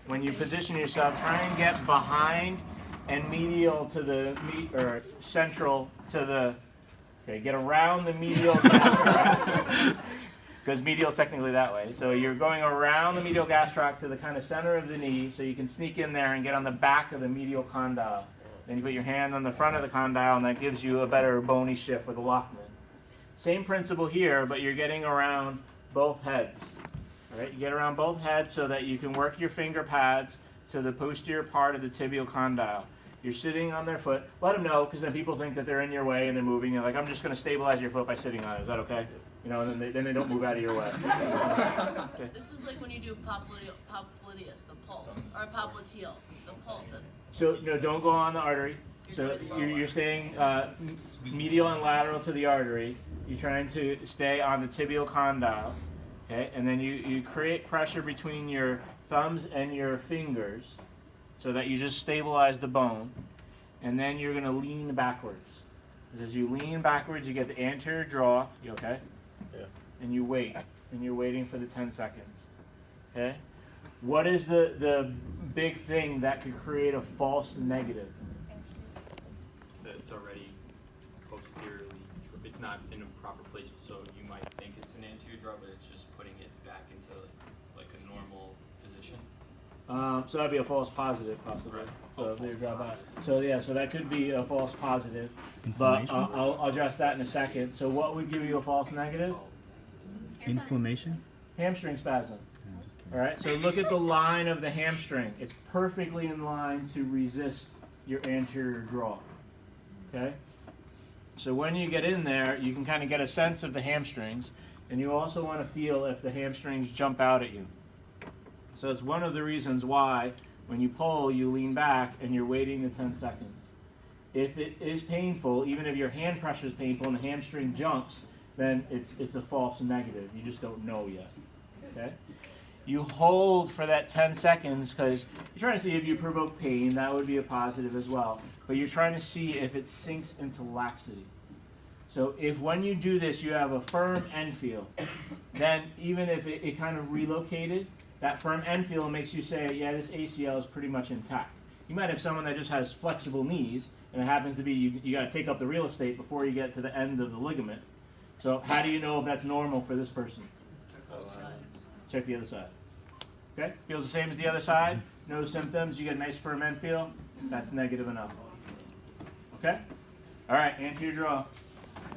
when you position yourself, try and get behind and medial to the or central to the. Okay, get around the medial gastroc, because medial is technically that way. So you're going around the medial gastroc to the kind of center of the knee, so you can sneak in there and get on the back of the medial condyle. Then you put your hand on the front of the condyle, and that gives you a better bony shift with the Lockman. Same principle here, but you're getting around both heads. All right, you get around both heads so that you can work your finger pads to the posterior part of the tibial condyle. You're sitting on their foot. Let them know, because then people think that they're in your way and they're moving. You're like, I'm just going to stabilize your foot by sitting on it. Is that okay? You know, and then they don't move out of your way. Okay. This is like when you do popliteus, the pulse, or popliteal, the pulse. So no, don't go on the artery. So you're staying medial and lateral to the artery. You're trying to stay on the tibial condyle. Okay, and then you create pressure between your thumbs and your fingers, so that you just stabilize the bone, and then you're going to lean backwards. As you lean backwards, you get the anterior draw. You okay? Yeah. And you wait, and you're waiting for the 10 seconds. Okay? What is the big thing that could create a false negative? It's already posteriorly, it's not in a proper place, so you might think it's an anterior draw, but it's just putting it back into like a normal position. So that'd be a false positive, possibly. Right. So if they drop out. So yeah, so that could be a false positive. But I'll address that in a second. So what would give you a false negative? Inflammation? Hamstring spasm. No, just kidding. All right. So look at the line of the hamstring. It's perfectly in line to resist your anterior draw. Okay. So when you get in there, you can kind of get a sense of the hamstrings, and you also want to feel if the hamstrings jump out at you. So it's one of the reasons why when you pull, you lean back and you're waiting the 10 seconds. If it is painful, even if your hand pressure is painful and the hamstring jumps, then it's a false negative. You just don't know yet. Okay? You hold for that 10 seconds because you're trying to see if you provoke pain. That would be a positive as well. But you're trying to see if it sinks into laxity. So if when you do this, you have a firm end feel, then even if it kind of relocated, that firm end feel makes you say, yeah, this ACL is pretty much intact. You might have someone that just has flexible knees, and it happens to be you got to take up the real estate before you get to the end of the ligament. So how do you know if that's normal for this person? Check the other side. Okay, feels the same as the other side. No symptoms. You get a nice firm end feel. That's negative enough. Okay. All right, anterior draw.